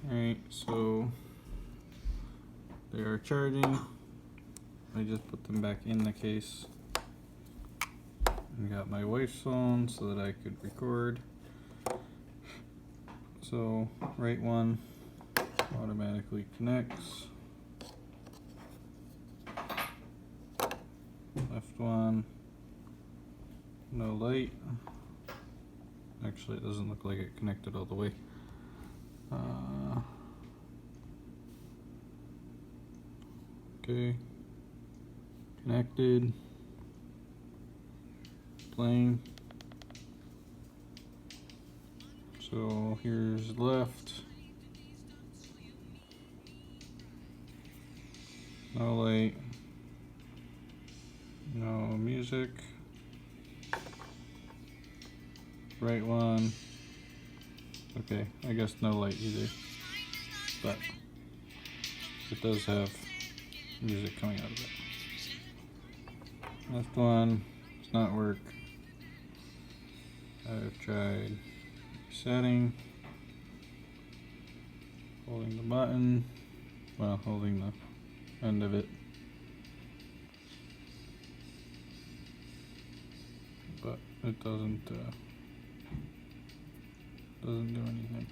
Alright, so they are charging. I just put them back in the case. I got my wife's phone so that I could record. So right one automatically connects. Left one, no light. Actually, it doesn't look like it connected all the way. Okay, connected, playing. So here's left, no light, no music. Right one, okay, I guess no light either, but it does have music coming out of it. Left one does not work. I've tried resetting, holding the button, well, holding the end of it, but it doesn't do anything.